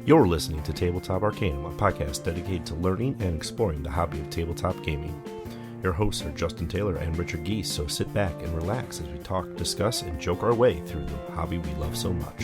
You're listening to Tabletop Arcanum, a podcast dedicated to learning and exploring the hobby of tabletop gaming. Your hosts are Justin Taylor and Richard Giese, so sit back and relax as we talk, discuss, and joke our way through the hobby we love so much.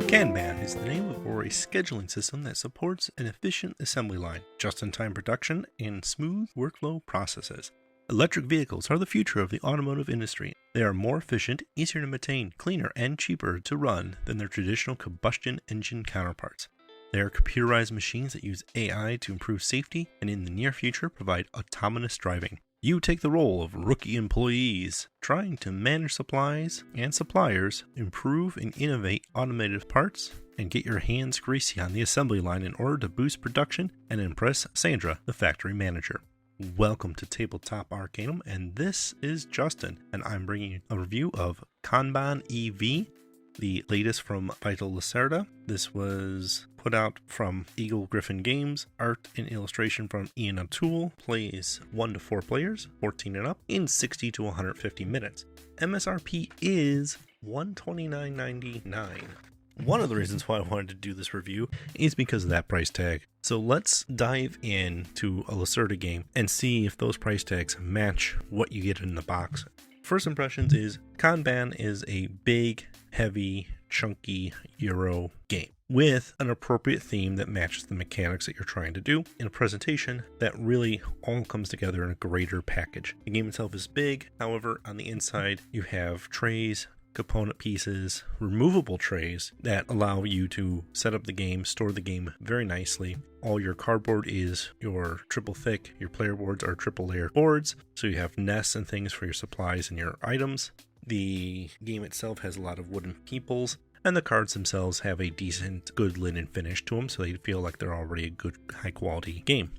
Kanban is the name for a scheduling system that supports an efficient assembly line, just-in-time production, and smooth workflow processes. Electric vehicles are the future of the automotive industry. They are more efficient, easier to maintain, cleaner, and cheaper to run than their traditional combustion engine counterparts. They are computerized machines that use AI to improve safety and in the near future provide autonomous driving. You take the role of rookie employees, trying to manage supplies and suppliers, improve and innovate automated parts, and get your hands greasy on the assembly line in order to boost production and impress Sandra, the factory manager. Welcome to Tabletop Arcanum, and this is Justin, and I'm bringing a review of Kanban EV, the latest from Vital Lacerda. This was put out from Eagle-Gryphon Games, art and illustration from Ian O'Toole, plays 1 to 4 players, 14 and up, in 60 to 150 minutes. MSRP is $129.99. One of the reasons why I wanted to do this review is because of that price tag. So let's dive into a Lacerda game and see if those price tags match what you get in the box. First impressions is Kanban is a big, heavy, chunky Euro game with an appropriate theme that matches the mechanics that you're trying to do in a presentation that really all comes together in a greater package. The game itself is big, however, on the inside you have trays, component pieces, removable trays that allow you to set up the game, store the game very nicely. All your cardboard is your triple thick, your player boards are triple layer boards, so you have nests and things for your supplies and your items. The game itself has a lot of wooden peoples, and the cards themselves have a decent, good linen finish to them, so they feel like they're already a good, high quality game.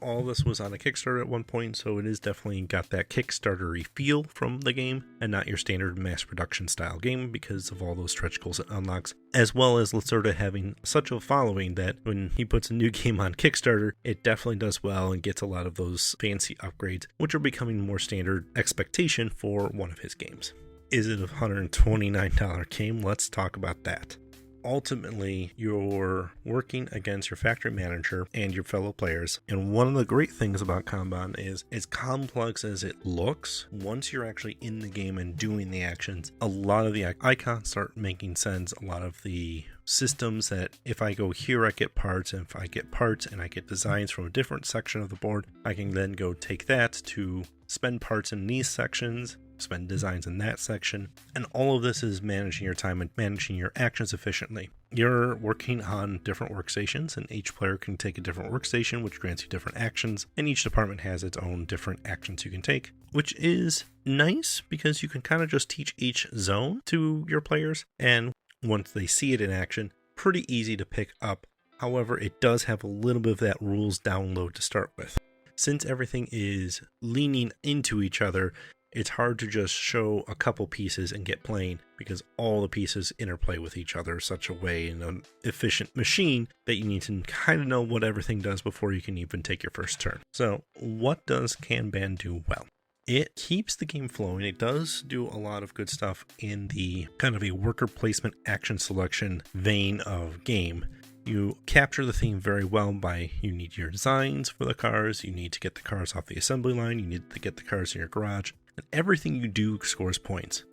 All this was on a Kickstarter at one point, so it is definitely got that Kickstarter-y feel from the game and not your standard mass production style game because of all those stretch goals it unlocks, as well as Lacerda having such a following that when he puts a new game on Kickstarter, it definitely does well and gets a lot of those fancy upgrades, which are becoming more standard expectation for one of his games. Is it a $129 game? Let's talk about that. Ultimately, you're working against your factory manager and your fellow players. And one of the great things about Kanban is, as complex as it looks, once you're actually in the game and doing the actions, a lot of the icons start making sense. A lot of the systems that if I go here, I get parts, and if I get parts and I get designs from a different section of the board, I can then go take that to spend parts in these sections, spend designs in that section, and all of this is managing your time and managing your actions efficiently. You're working on different workstations, and each player can take a different workstation, which grants you different actions, and each department has its own different actions you can take, which is nice because you can kind of just teach each zone to your players, and once they see it in action, pretty easy to pick up. However, it does have a little bit of that rules download to start with. Since everything is leaning into each other, it's hard to just show a couple pieces and get playing because all the pieces interplay with each other such a way in an efficient machine that you need to kind of know what everything does before you can even take your first turn. So what does Kanban do well? It keeps the game flowing. It does do a lot of good stuff in the kind of a worker placement action selection vein of game. You capture the theme very well by you need your designs for the cars, you need to get the cars off the assembly line, you need to get the cars in your garage, and everything you do scores points.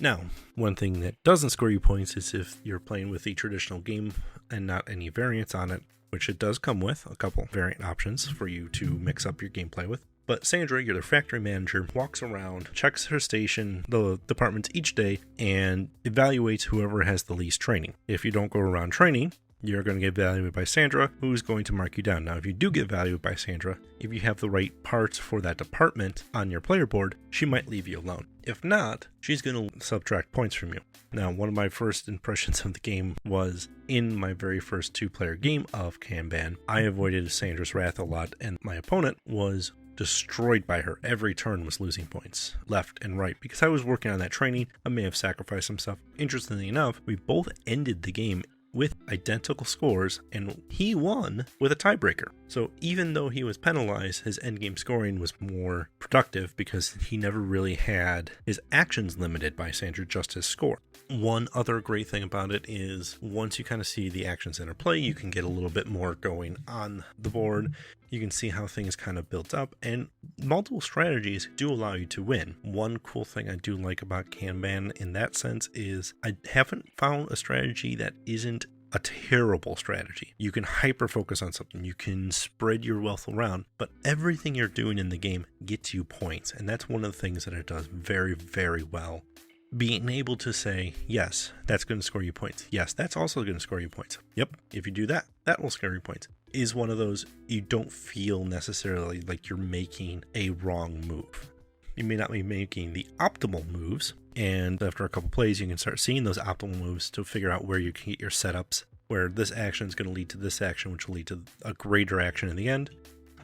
Now, one thing that doesn't score you points is if you're playing with the traditional game and not any variants on it, which it does come with a couple variant options for you to mix up your gameplay with. But Sandra, you're the factory manager, walks around, checks her station, the departments each day, and evaluates whoever has the least training. If you don't go around training, you're going to get evaluated by Sandra, who's going to mark you down. Now, if you do get evaluated by Sandra, if you have the right parts for that department on your player board, she might leave you alone. If not, she's going to subtract points from you. Now, one of my first impressions of the game was in my very first 2-player game of Kanban. I avoided Sandra's wrath a lot, and my opponent was destroyed by her. Every turn was losing points, left and right, because I was working on that training. I may have sacrificed some stuff. Interestingly enough, we both ended the game with identical scores, and he won with a tiebreaker. So even though he was penalized, his endgame scoring was more productive because he never really had his actions limited by Sandra, just his score. One other great thing about it is once you kind of see the actions interplay, you can get a little bit more going on the board. You can see how things kind of built up, and multiple strategies do allow you to win. One cool thing I do like about Kanban in that sense is I haven't found a strategy that isn't a terrible strategy. You can hyper focus on something, you can spread your wealth around, but everything you're doing in the game gets you points, and that's one of the things that it does very, very well. Being able to say, yes, that's going to score you points. Yes, that's also going to score you points. Yep, if you do that, that will score you points. Is one of those you don't feel necessarily like you're making a wrong move. You may not be making the optimal moves, and after a couple plays, you can start seeing those optimal moves to figure out where you can get your setups, where this action is going to lead to this action, which will lead to a greater action in the end.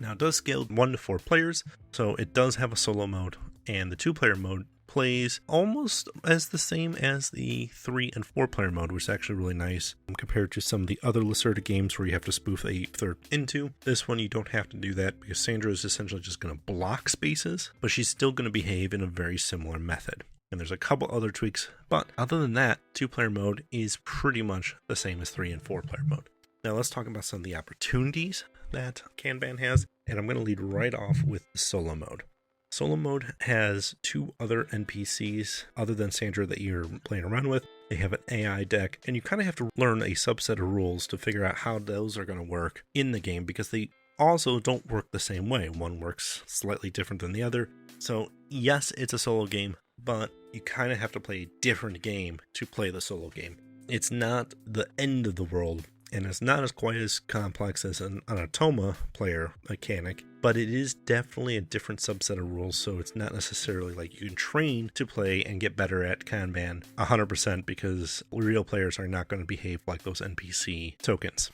Now, it does scale 1 to 4 players, so it does have a solo mode, and the 2-player mode plays almost as the same as the 3 and 4 player mode, which is actually really nice compared to some of the other Lacerda games where you have to spoof a third into. This one you don't have to do that because Sandra is essentially just going to block spaces, but she's still going to behave in a very similar method. And there's a couple other tweaks, but other than that, 2-player mode is pretty much the same as 3 and 4 player mode. Now let's talk about some of the opportunities that Kanban has, and I'm going to lead right off with the solo mode. Solo mode has 2 other NPCs other than Sandra that you're playing around with. They have an AI deck, and you kind of have to learn a subset of rules to figure out how those are going to work in the game because they also don't work the same way. One works slightly different than the other. So yes, it's a solo game, but you kind of have to play a different game to play the solo game. It's not the end of the world, and it's not as quite as complex as an Automa player mechanic, but it is definitely a different subset of rules, so it's not necessarily like you can train to play and get better at Kanban 100% because real players are not going to behave like those NPC tokens.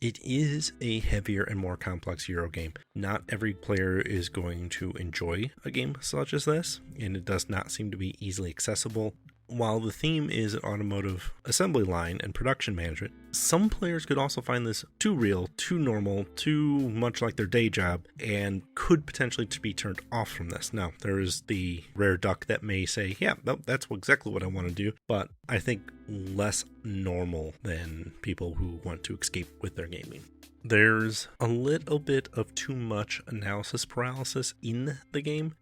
It is a heavier and more complex Euro game. Not every player is going to enjoy a game such as this, and it does not seem to be easily accessible. While the theme is an automotive assembly line and production management, some players could also find this too real, too normal, too much like their day job, and could potentially be turned off from this. Now, there is the rare duck that may say, yeah, that's exactly what I want to do, but I think less normal than people who want to escape with their gaming. There's a little bit of too much analysis paralysis in the game.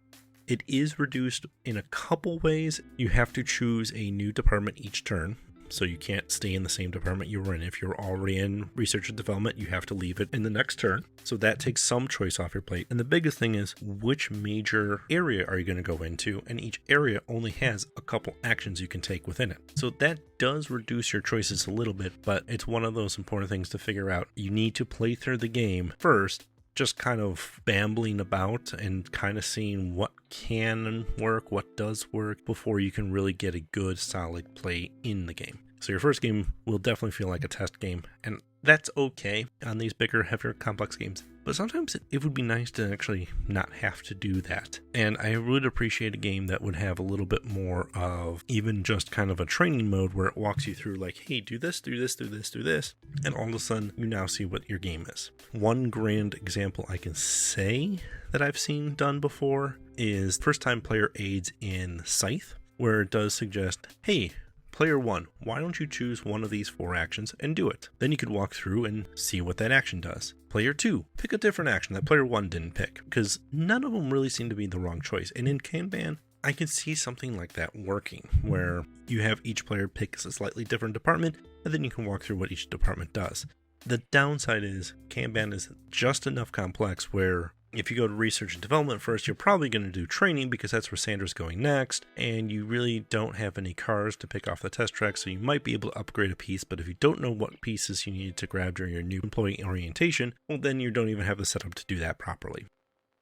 It is reduced in a couple ways. You have to choose a new department each turn, so you can't stay in the same department you were in. If you're already in research and development, you have to leave it in the next turn. So that takes some choice off your plate. And the biggest thing is, which major area are you going to go into? And each area only has a couple actions you can take within it. So that does reduce your choices a little bit, but it's one of those important things to figure out. You need to play through the game first, just kind of bambling about and kind of seeing what can work, what does work, before you can really get a good solid play in the game. So your first game will definitely feel like a test game, and that's okay on these bigger, heavier, complex games. But sometimes it would be nice to actually not have to do that. And I would appreciate a game that would have a little bit more of even just kind of a training mode where it walks you through like, hey, do this, do this, do this, do this. And all of a sudden, you now see what your game is. One grand example I can say that I've seen done before is first time player aids in Scythe, where it does suggest, hey, Player 1, why don't you choose one of these 4 actions and do it? Then you could walk through and see what that action does. Player 2, pick a different action that player 1 didn't pick, because none of them really seem to be the wrong choice. And in Kanban, I can see something like that working, where you have each player pick a slightly different department, and then you can walk through what each department does. The downside is Kanban is just enough complex where if you go to research and development first, you're probably going to do training because that's where Sandra's going next, and you really don't have any cars to pick off the test track, so you might be able to upgrade a piece, but if you don't know what pieces you need to grab during your new employee orientation, well, then you don't even have the setup to do that properly.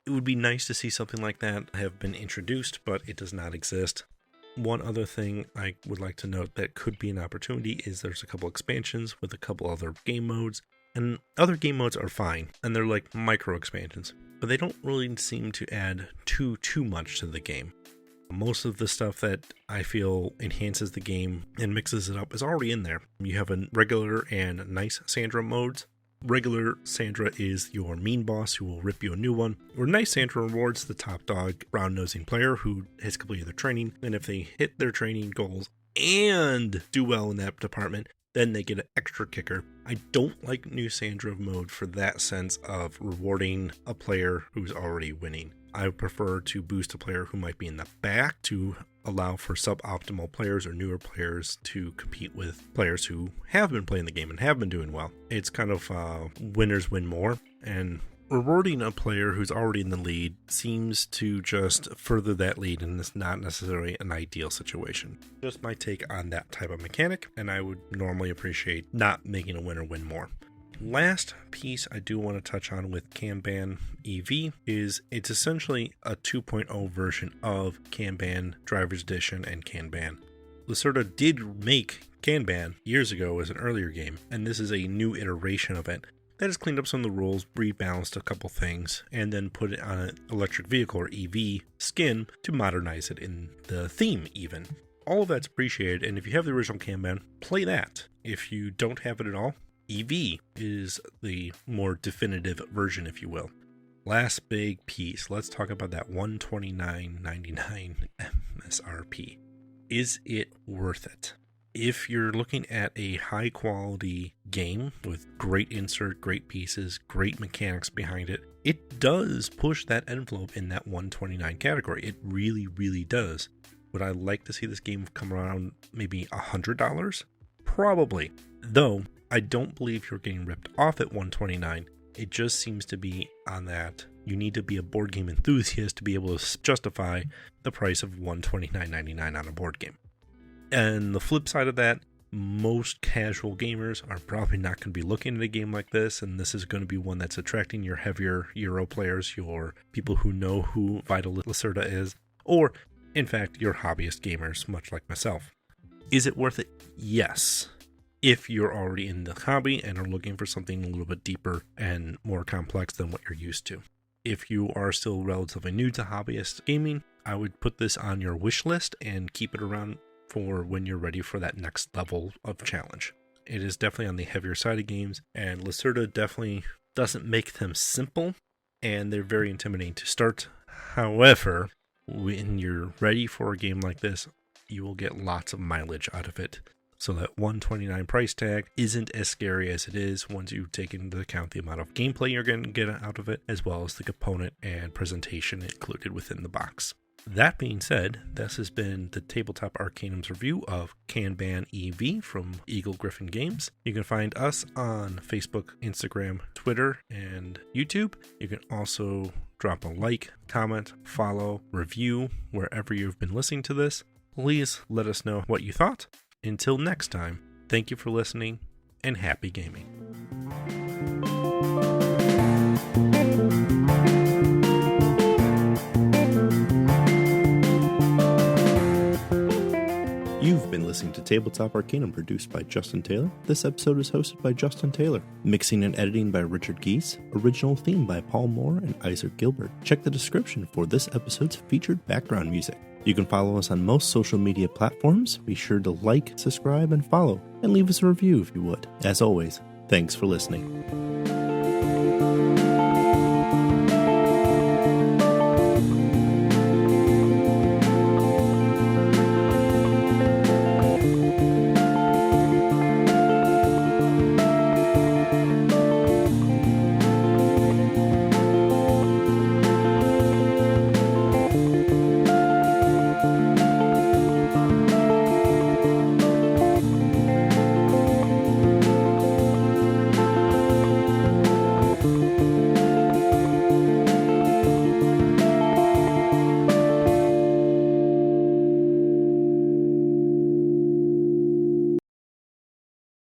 It would be nice to see something like that have been introduced, but it does not exist. One other thing I would like to note that could be an opportunity is there's a couple expansions with a couple other game modes, and other game modes are fine, and they're like micro expansions, but they don't really seem to add too much to the game. Most of the stuff that I feel enhances the game and mixes it up is already in there. You have a regular and nice Sandra modes. Regular Sandra is your mean boss who will rip you a new one, where nice Sandra rewards the top dog, brown-nosing player who has completed their training, and if they hit their training goals and do well in that department, then they get an extra kicker. I don't like new Sandra mode for that sense of rewarding a player who's already winning. I would prefer to boost a player who might be in the back to allow for suboptimal players or newer players to compete with players who have been playing the game and have been doing well. It's kind of winners win more, and rewarding a player who's already in the lead seems to just further that lead, and it's not necessarily an ideal situation. Just my take on that type of mechanic, and I would normally appreciate not making a winner win more. Last piece I do want to touch on with Kanban EV is it's essentially a 2.0 version of Kanban Driver's Edition and Kanban. Lacerda did make Kanban years ago as an earlier game, and this is a new iteration of it that has cleaned up some of the rules, rebalanced a couple things, and then put it on an electric vehicle or EV skin to modernize it in the theme even. All of that's appreciated, and if you have the original Kanban, play that. If you don't have it at all, EV is the more definitive version, if you will. Last big piece, let's talk about that $129.99 MSRP. Is it worth it? If you're looking at a high quality game with great insert, great pieces, great mechanics behind it, it does push that envelope in that $129 category. It really, really does. Would I like to see this game come around maybe $100? Probably. Though, I don't believe you're getting ripped off at $129. It just seems to be on that you need to be a board game enthusiast to be able to justify the price of $129.99 on a board game. And the flip side of that, most casual gamers are probably not going to be looking at a game like this, and this is going to be one that's attracting your heavier Euro players, your people who know who Vital Lacerda is, or, in fact, your hobbyist gamers, much like myself. Is it worth it? Yes. If you're already in the hobby and are looking for something a little bit deeper and more complex than what you're used to. If you are still relatively new to hobbyist gaming, I would put this on your wish list and keep it around for when you're ready for that next level of challenge. It is definitely on the heavier side of games, and Lacerda definitely doesn't make them simple, and they're very intimidating to start. However, when you're ready for a game like this, you will get lots of mileage out of it. So that $129 price tag isn't as scary as it is once you take into account the amount of gameplay you're going to get out of it, as well as the component and presentation included within the box. That being said, this has been the Tabletop Arcanum's review of Kanban EV from Eagle-Gryphon Games. You can find us on Facebook, Instagram, Twitter, and YouTube. You can also drop a like, comment, follow, review wherever you've been listening to this. Please let us know what you thought. Until next time, thank you for listening, and happy gaming. You've been listening to Tabletop Arcanum, produced by Justin Taylor. This episode is hosted by Justin Taylor. Mixing and editing by Richard Giese. Original theme by Paul Moore and Issac Gilbert. Check the description for this episode's featured background music. You can follow us on most social media platforms. Be sure to like, subscribe, and follow, and leave us a review if you would. As always, thanks for listening.